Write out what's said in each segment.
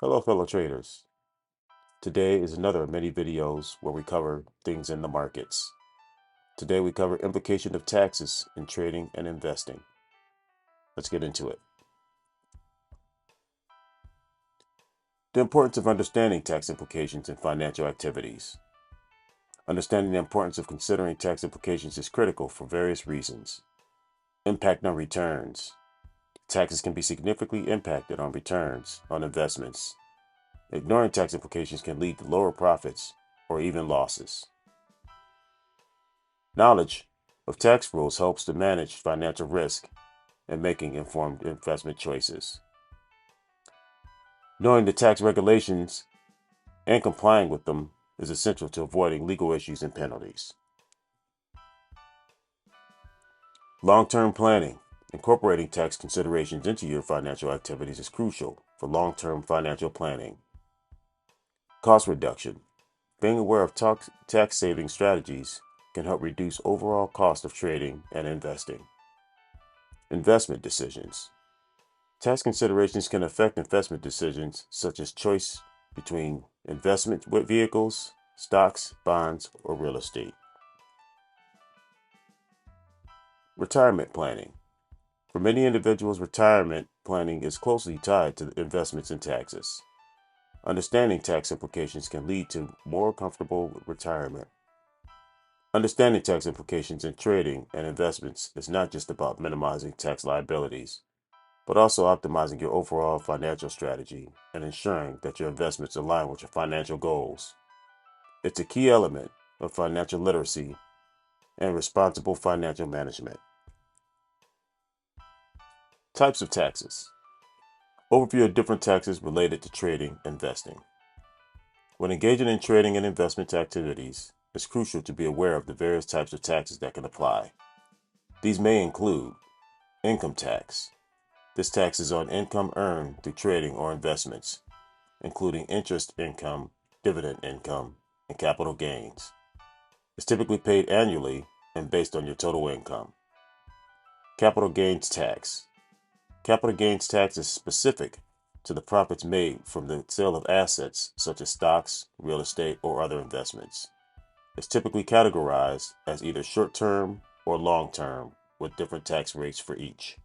Hello, fellow traders. Today is another of many videos where we cover things in the markets. Today we cover implication of taxes in trading and investing. Let's get into it. The importance of understanding tax implications in financial activities. Understanding the importance of considering tax implications is critical for various reasons. Impact on returns. Taxes can be significantly impacted on returns on investments. Ignoring tax implications can lead to lower profits or even losses. Knowledge of tax rules helps to manage financial risk and making informed investment choices. Knowing the tax regulations and complying with them is essential to avoiding legal issues and penalties. Long-term planning. Incorporating tax considerations into your financial activities is crucial for long-term financial planning. Cost reduction. Being aware of tax-saving strategies can help reduce overall cost of trading and investing. Investment decisions. Tax considerations can affect investment decisions such as choice between investment vehicles, stocks, bonds, or real estate. Retirement planning. For many individuals, retirement planning is closely tied to investments and taxes. Understanding tax implications can lead to more comfortable retirement. Understanding tax implications in trading and investments is not just about minimizing tax liabilities, but also optimizing your overall financial strategy and ensuring that your investments align with your financial goals. It's a key element of financial literacy and responsible financial management. Types of taxes. Overview of different taxes related to trading and investing. When engaging in trading and investment activities, it's crucial to be aware of the various types of taxes that can apply. These may include income tax. This tax is on income earned through trading or investments, including interest income, dividend income, and capital gains. It's typically paid annually and based on your total income. Capital gains tax. Capital gains tax is specific to the profits made from the sale of assets such as stocks, real estate, or other investments. It's typically categorized as either short-term or long-term, with different tax rates for each.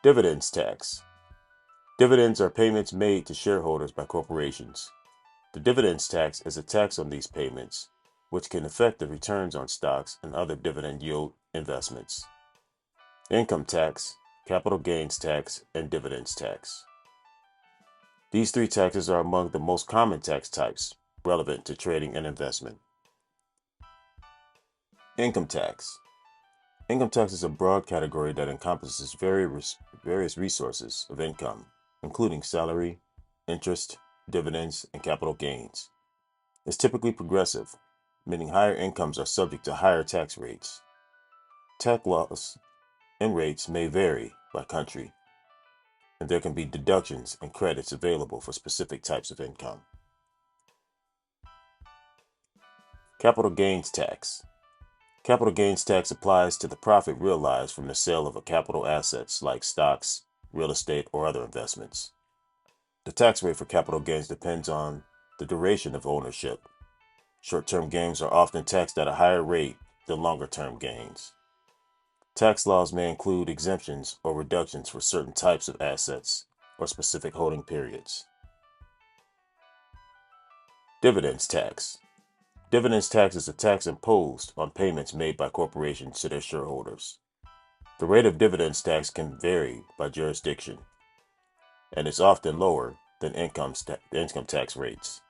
Dividends tax. Dividends are payments made to shareholders by corporations. The dividends tax is a tax on these payments, which can affect the returns on stocks and other dividend yield investments. Income tax, capital gains tax, and dividends tax. These three taxes are among the most common tax types relevant to trading and investment. Income tax. Income tax is a broad category that encompasses various resources of income, including salary, interest, dividends, and capital gains. It's typically progressive, meaning higher incomes are subject to higher tax rates. Tax laws and rates may vary by country, and there can be deductions and credits available for specific types of income. Capital gains tax. Capital gains tax applies to the profit realized from the sale of capital assets like stocks, real estate, or other investments. The tax rate for capital gains depends on the duration of ownership. Short-term gains are often taxed at a higher rate than longer-term gains. Tax laws may include exemptions or reductions for certain types of assets or specific holding periods. Dividends tax. Dividends tax is a tax imposed on payments made by corporations to their shareholders. The rate of dividends tax can vary by jurisdiction, and is often lower than income tax rates.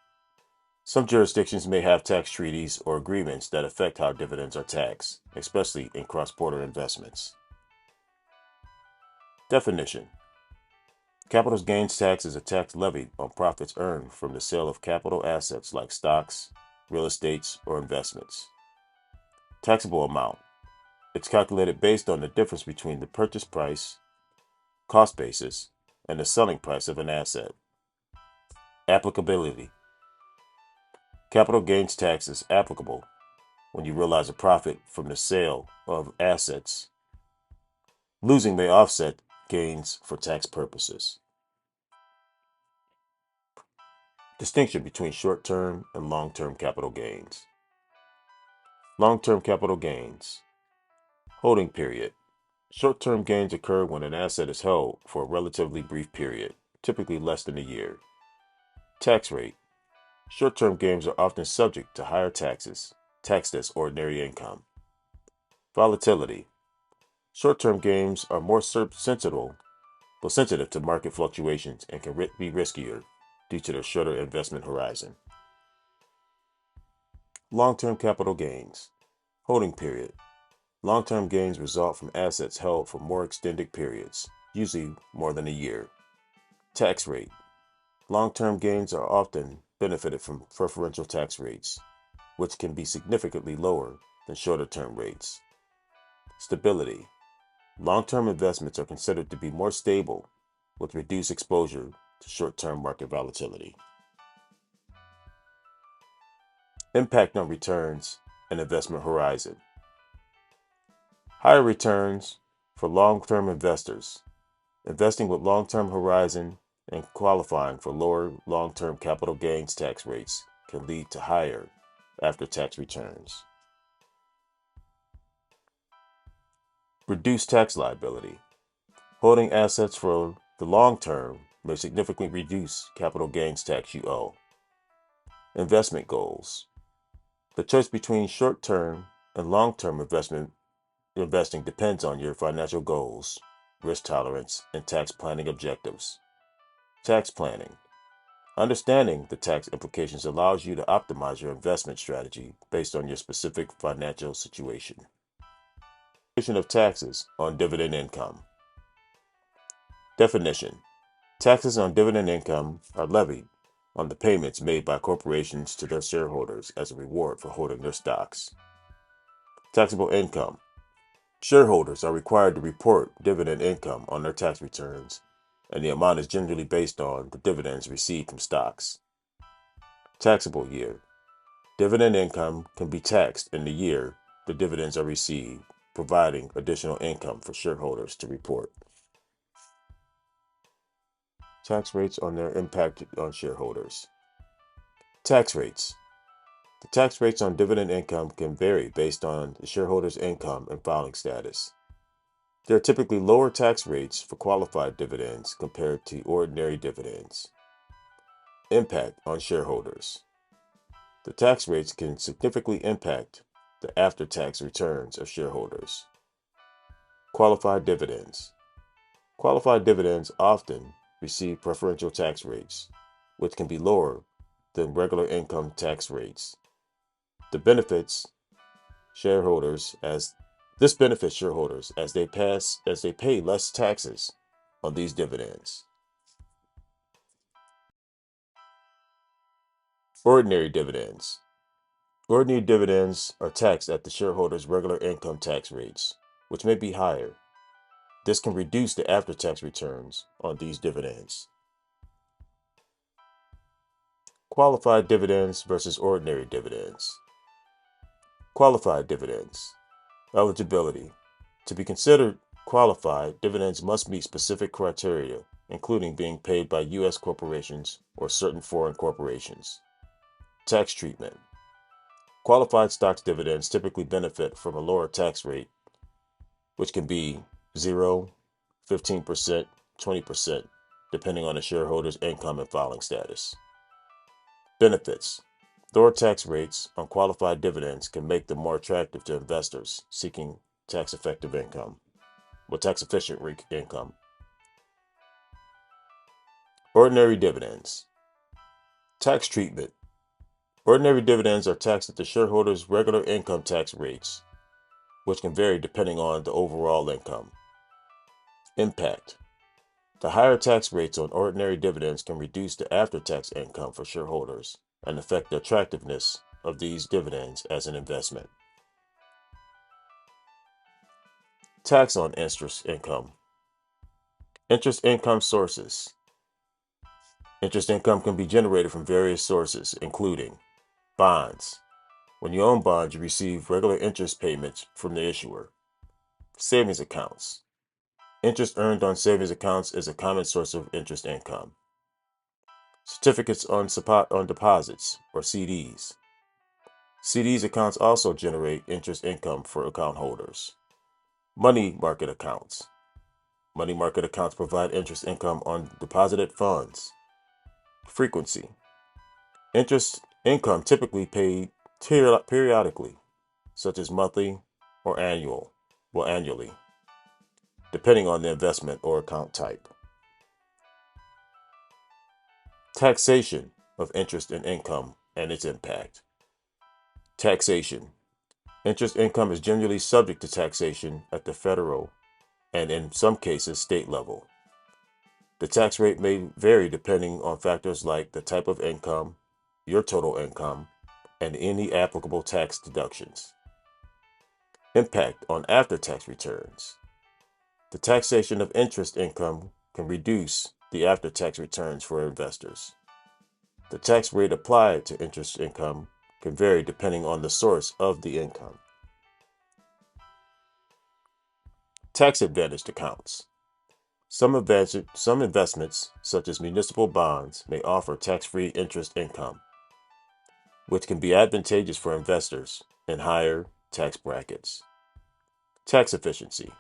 Some jurisdictions may have tax treaties or agreements that affect how dividends are taxed, especially in cross-border investments. Definition. Capital gains tax is a tax levied on profits earned from the sale of capital assets like stocks, real estates, or investments. Taxable amount. It's calculated based on the difference between the purchase price, cost basis, and the selling price of an asset. Applicability. Capital gains tax is applicable when you realize a profit from the sale of assets. Losing may offset gains for tax purposes. Distinction between short-term and long-term capital gains. Long-term capital gains. Holding period. Short-term gains occur when an asset is held for a relatively brief period, typically less than a year. Tax rate. Short-term gains are often subject to higher taxes, taxed as ordinary income. Volatility. Short-term gains are more sensitive to market fluctuations and can be riskier due to their shorter investment horizon. Long-term capital gains. Holding period. Long-term gains result from assets held for more extended periods, usually more than a year. Tax rate. Long-term gains are often benefited from preferential tax rates, which can be significantly lower than shorter-term rates. Stability. Long-term investments are considered to be more stable, with reduced exposure to short-term market volatility. Impact on returns and investment horizon. Higher returns for long-term investors. Investing with long-term horizon and qualifying for lower long-term capital gains tax rates can lead to higher after-tax returns. Reduced tax liability. Holding assets for the long term may significantly reduce capital gains tax you owe. Investment goals. The choice between short-term and long-term investing depends on your financial goals, risk tolerance, and tax planning objectives. Tax planning. Understanding the tax implications allows you to optimize your investment strategy based on your specific financial situation. Of taxes on dividend income. Definition. Taxes on dividend income are levied on the payments made by corporations to their shareholders as a reward for holding their stocks. Taxable income. Shareholders are required to report dividend income on their tax returns, and the amount is generally based on the dividends received from stocks. Taxable year. Dividend income can be taxed in the year the dividends are received, providing additional income for shareholders to report. Tax rates on their impact on shareholders. Tax rates. The tax rates on dividend income can vary based on the shareholder's income and filing status. There are typically lower tax rates for qualified dividends compared to ordinary dividends. Impact on shareholders. The tax rates can significantly impact the after-tax returns of shareholders. Qualified dividends. Qualified dividends often receive preferential tax rates, which can be lower than regular income tax rates. This benefits shareholders as they pay less taxes on these dividends. Ordinary dividends. Ordinary dividends are taxed at the shareholder's regular income tax rates, which may be higher. This can reduce the after-tax returns on these dividends. Qualified dividends versus ordinary dividends. Qualified dividends. Eligibility. To be considered qualified, dividends must meet specific criteria, including being paid by U.S. corporations or certain foreign corporations. Tax treatment. Qualified stocks dividends typically benefit from a lower tax rate, which can be 0, 15%, 20%, depending on the shareholder's income and filing status. Benefits. Lower tax rates on qualified dividends can make them more attractive to investors seeking tax-efficient income. Ordinary dividends. Tax treatment. Ordinary dividends are taxed at the shareholder's regular income tax rates, which can vary depending on the overall income. Impact. The higher tax rates on ordinary dividends can reduce the after-tax income for shareholders and affect the attractiveness of these dividends as an investment. Tax on interest income. Interest income sources. Interest income can be generated from various sources, including bonds. When you own bonds, you receive regular interest payments from the issuer. Savings accounts. Interest earned on savings accounts is a common source of interest income. Certificates on deposits, or CDs. CDs accounts also generate interest income for account holders. Money market accounts. Money market accounts provide interest income on deposited funds. Frequency. Interest income typically paid periodically, such as monthly or annually, depending on the investment or account type. Taxation of interest and income and its impact. Taxation. Interest income is generally subject to taxation at the federal and, in some cases, state level. The tax rate may vary depending on factors like the type of income, your total income, and any applicable tax deductions. Impact on after-tax returns. The taxation of interest income can reduce the after-tax returns for investors. The tax rate applied to interest income can vary depending on the source of the income. Tax-advantaged accounts. Some investments, such as municipal bonds, may offer tax-free interest income, which can be advantageous for investors in higher tax brackets. Tax efficiency.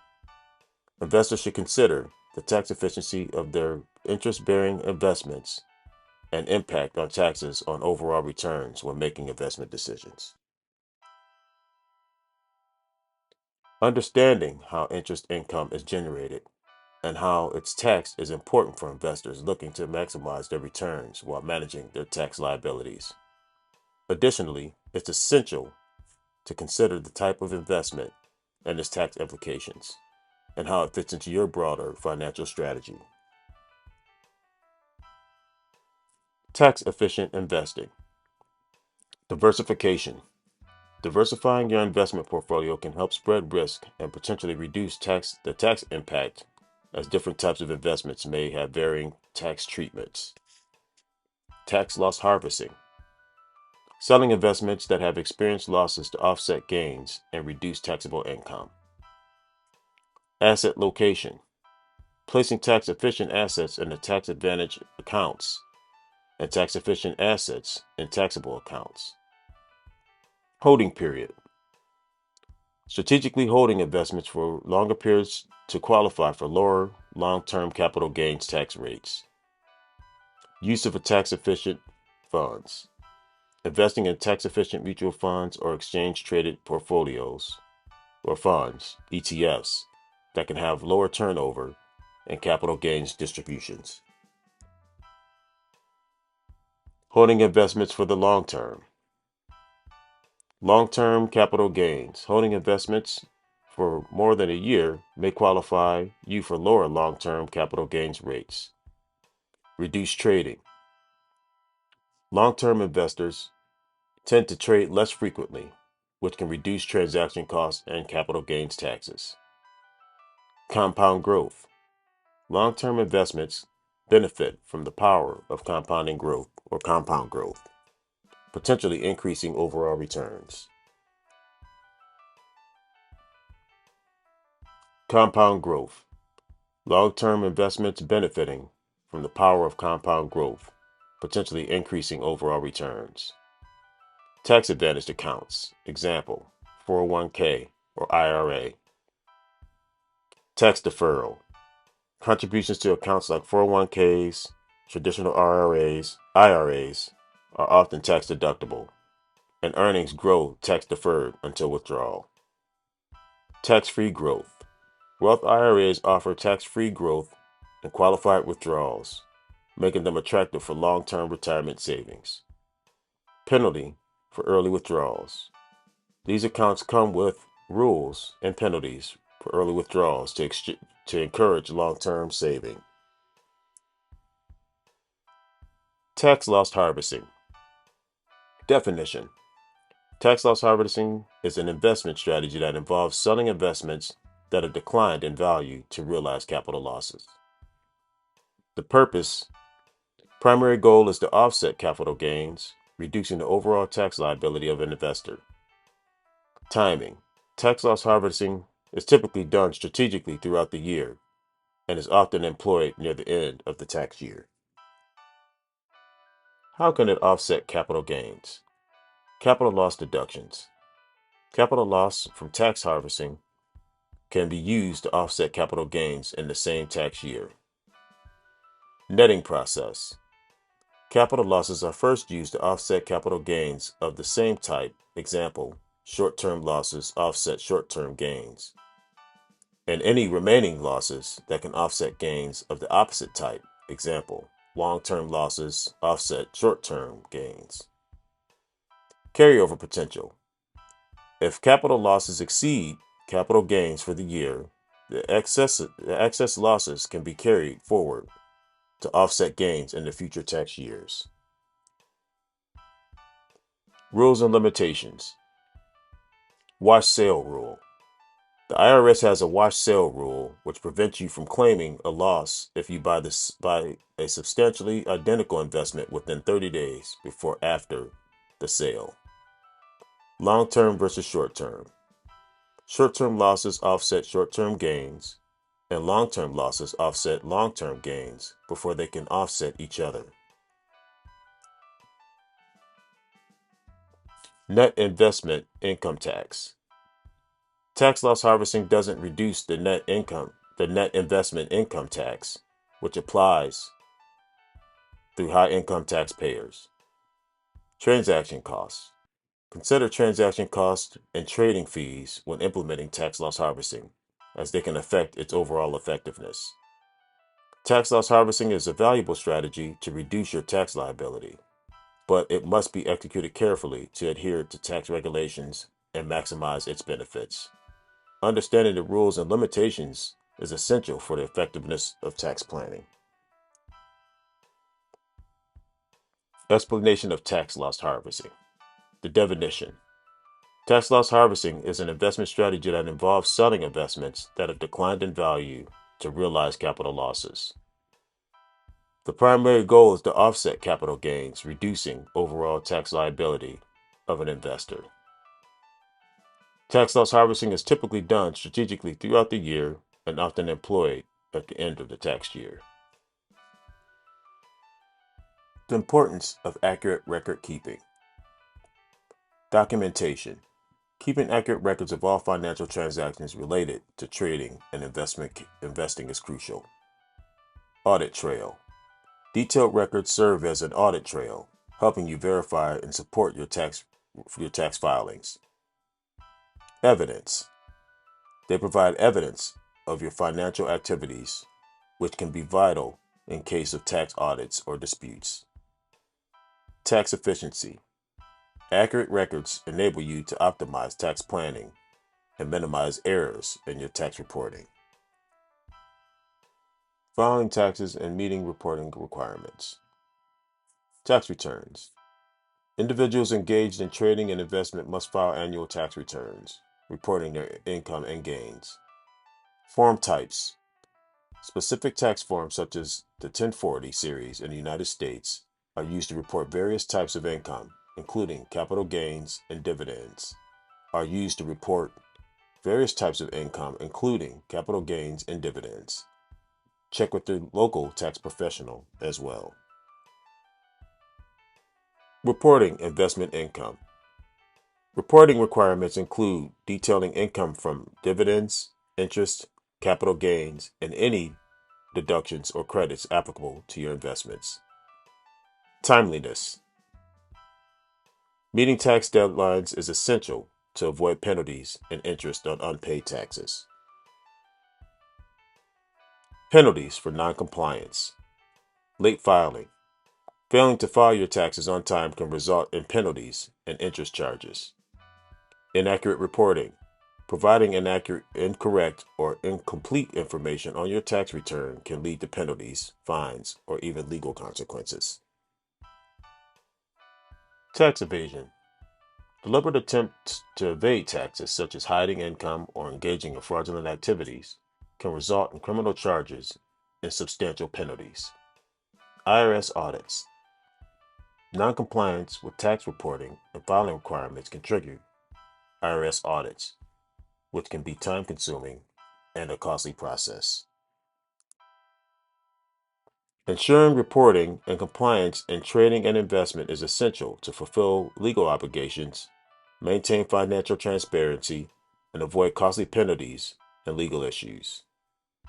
Investors should consider the tax efficiency of their interest-bearing investments and impact on taxes on overall returns when making investment decisions. Understanding how interest income is generated and how it's taxed is important for investors looking to maximize their returns while managing their tax liabilities. Additionally, it's essential to consider the type of investment and its tax implications, and how it fits into your broader financial strategy. Tax-efficient investing. Diversification. Diversifying your investment portfolio can help spread risk and potentially reduce the tax impact, as different types of investments may have varying tax treatments. Tax loss harvesting. Selling investments that have experienced losses to offset gains and reduce taxable income. Asset location. Placing tax-efficient assets in the tax-advantaged accounts and tax-efficient assets in taxable accounts. Holding period. Strategically holding investments for longer periods to qualify for lower long-term capital gains tax rates. Use of tax-efficient funds. Investing in tax-efficient mutual funds or exchange-traded portfolios or funds, ETFs, that can have lower turnover and capital gains distributions. Holding investments for the long term. Long-term capital gains. Holding investments for more than a year may qualify you for lower long-term capital gains rates. Reduced trading. Long-term investors tend to trade less frequently, which can reduce transaction costs and capital gains taxes. Compound growth. Long-term investments benefit from the power of compounding growth or compound growth, potentially increasing overall returns. Compound growth. Long-term investments benefiting from the power of compound growth, potentially increasing overall returns. Tax-advantaged accounts. Example, 401k or IRA. Tax deferral. Contributions to accounts like 401ks, traditional IRAs are often tax deductible, and earnings grow tax deferred until withdrawal. Tax-free growth. Roth IRAs offer tax-free growth and qualified withdrawals, making them attractive for long-term retirement savings. Penalty for early withdrawals. These accounts come with rules and penalties for early withdrawals to encourage long-term saving. Tax loss harvesting. Definition. Tax loss harvesting is an investment strategy that involves selling investments that have declined in value to realize capital losses. The primary goal is to offset capital gains, reducing the overall tax liability of an investor. Timing. Tax loss harvesting is typically done strategically throughout the year, and is often employed near the end of the tax year. How can it offset capital gains? Capital loss deductions. Capital loss from tax harvesting can be used to offset capital gains in the same tax year. Netting process. Capital losses are first used to offset capital gains of the same type. Example, short-term losses offset short-term gains. And any remaining losses that can offset gains of the opposite type. Example, long-term losses offset short-term gains. Carryover potential. If capital losses exceed capital gains for the year, the excess losses can be carried forward to offset gains in the future tax years. Rules and limitations. Wash sale rule. The IRS has a wash sale rule which prevents you from claiming a loss if you buy a substantially identical investment within 30 days before or after the sale. Long-term versus short-term. Short-term losses offset short-term gains, and long-term losses offset long-term gains before they can offset each other. Net investment income tax. Tax loss harvesting doesn't reduce the net investment income tax, which applies through high income taxpayers. Transaction costs. Consider transaction costs and trading fees when implementing tax loss harvesting, as they can affect its overall effectiveness. Tax loss harvesting is a valuable strategy to reduce your tax liability, but it must be executed carefully to adhere to tax regulations and maximize its benefits. Understanding the rules and limitations is essential for the effectiveness of tax planning. Explanation of tax loss harvesting. The definition. Tax loss harvesting is an investment strategy that involves selling investments that have declined in value to realize capital losses. The primary goal is to offset capital gains, reducing overall tax liability of an investor. Tax loss harvesting is typically done strategically throughout the year and often employed at the end of the tax year. The importance of accurate record keeping. Documentation. Keeping accurate records of all financial transactions related to trading and investing is crucial. Audit trail. Detailed records serve as an audit trail, helping you verify and support your tax filings. Evidence. They provide evidence of your financial activities, which can be vital in case of tax audits or disputes. Tax efficiency. Accurate records enable you to optimize tax planning and minimize errors in your tax reporting. Filing taxes and meeting reporting requirements. Tax returns. Individuals engaged in trading and investment must file annual tax returns, reporting their income and gains. Form types. Specific tax forms such as the 1040 series in the United States are used to report various types of income, including capital gains and dividends, are used to report various types of income, including capital gains and dividends. Check with your local tax professional as well. Reporting investment income. Reporting requirements include detailing income from dividends, interest, capital gains, and any deductions or credits applicable to your investments. Timeliness. Meeting tax deadlines is essential to avoid penalties and interest on unpaid taxes. Penalties for noncompliance. Late filing. Failing to file your taxes on time can result in penalties and interest charges. Inaccurate reporting. Providing inaccurate, incorrect, or incomplete information on your tax return can lead to penalties, fines, or even legal consequences. Tax evasion. Deliberate attempts to evade taxes, such as hiding income or engaging in fraudulent activities, can result in criminal charges and substantial penalties. IRS audits. Noncompliance with tax reporting and filing requirements can trigger IRS audits, which can be time-consuming and a costly process. Ensuring reporting and compliance in trading and investment is essential to fulfill legal obligations, maintain financial transparency, and avoid costly penalties and legal issues.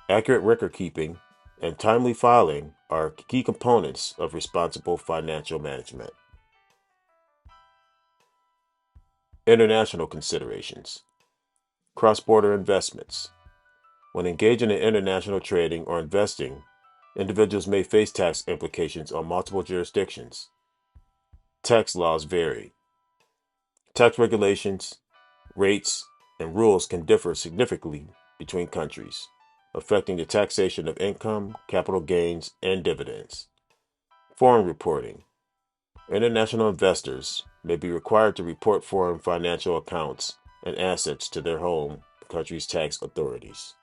Accurate record keeping and timely filing are key components of responsible financial management. International considerations. Cross-border investments. When engaging in international trading or investing, individuals may face tax implications on multiple jurisdictions. Tax laws vary. Tax regulations, rates, and rules can differ significantly between countries, affecting the taxation of income, capital gains, and dividends. Foreign reporting. International investors may be required to report foreign financial accounts and assets to their home country's tax authorities.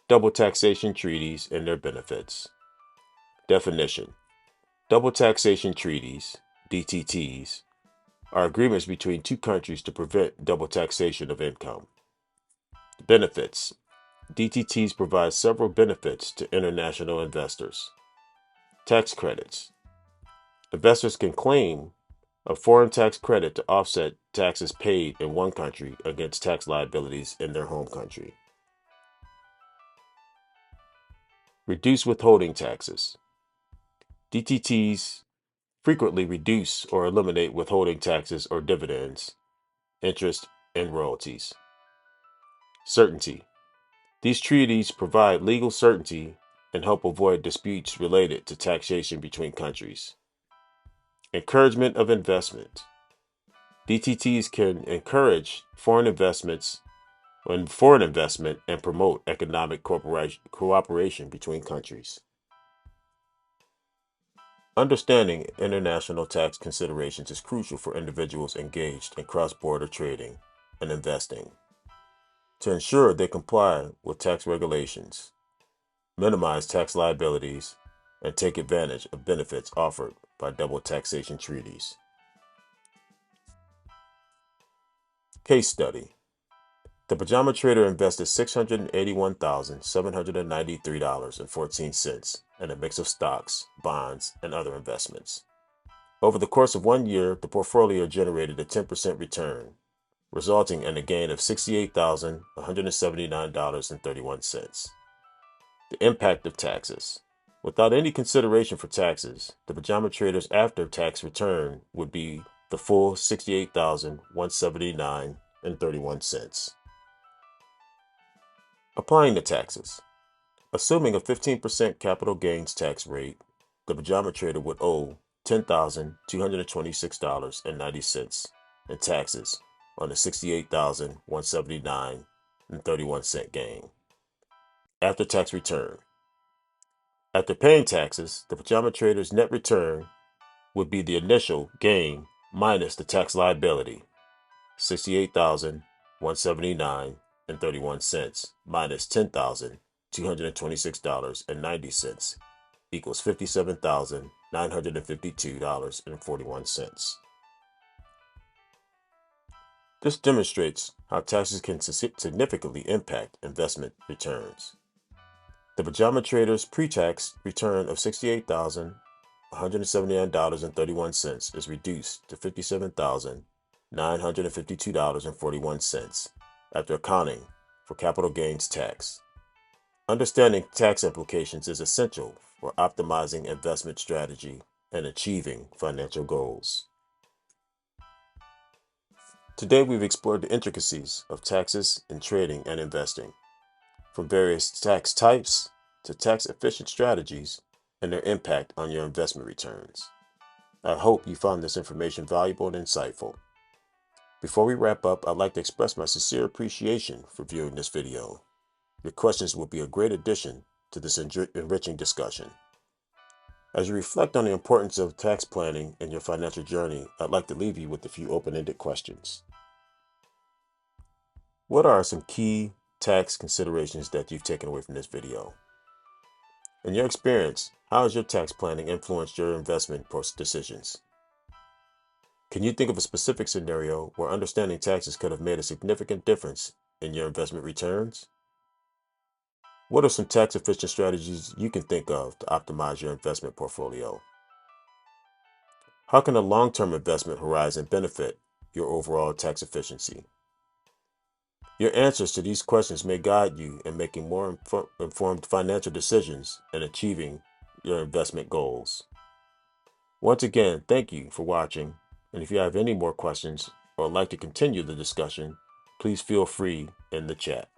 Double taxation treaties and their benefits. Definition. Double taxation treaties, DTTs, are agreements between two countries to prevent double taxation of income. Benefits. DTTs provide several benefits to international investors. Tax credits. Investors can claim a foreign tax credit to offset taxes paid in one country against tax liabilities in their home country. Reduce withholding taxes. DTTs frequently reduce or eliminate withholding taxes or dividends, interest, and royalties. Certainty. These treaties provide legal certainty and help avoid disputes related to taxation between countries. Encouragement of investment. DTTs can encourage foreign investment and promote economic cooperation between countries. Understanding international tax considerations is crucial for individuals engaged in cross-border trading and investing. To ensure they comply with tax regulations, minimize tax liabilities, and take advantage of benefits offered by double taxation treaties. Case study. The Pajama Trader invested $681,793.14 in a mix of stocks, bonds, and other investments. Over the course of 1 year, the portfolio generated a 10% return, resulting in a gain of $68,179.31. The impact of taxes. Without any consideration for taxes, the Pajama Trader's after-tax return would be the full $68,179.31. Applying the taxes. Assuming a 15% capital gains tax rate, the Pajama Trader would owe $10,226.90 in taxes on the $68,179.31 gain. After-tax return. After paying taxes, the Pajama Trader's net return would be the initial gain minus the tax liability, $68,179.31 minus $10,226.90 equals $57,952.41. This demonstrates how taxes can significantly impact investment returns. The Pajama Trader's pre-tax return of $68,179.31 is reduced to $57,952.41 after accounting for capital gains tax. Understanding tax implications is essential for optimizing investment strategy and achieving financial goals. Today we've explored the intricacies of taxes in trading and investing, from various tax types to tax-efficient strategies and their impact on your investment returns. I hope you found this information valuable and insightful. Before we wrap up, I'd like to express my sincere appreciation for viewing this video. Your questions will be a great addition to this enriching discussion. As you reflect on the importance of tax planning in your financial journey, I'd like to leave you with a few open-ended questions. What are some key tax considerations that you've taken away from this video? In your experience, how has your tax planning influenced your investment decisions? Can you think of a specific scenario where understanding taxes could have made a significant difference in your investment returns? What are some tax efficient strategies you can think of to optimize your investment portfolio? How can a long-term investment horizon benefit your overall tax efficiency? Your answers to these questions may guide you in making more informed financial decisions and achieving your investment goals. Once again, thank you for watching, and if you have any more questions or would like to continue the discussion, please feel free in the chat.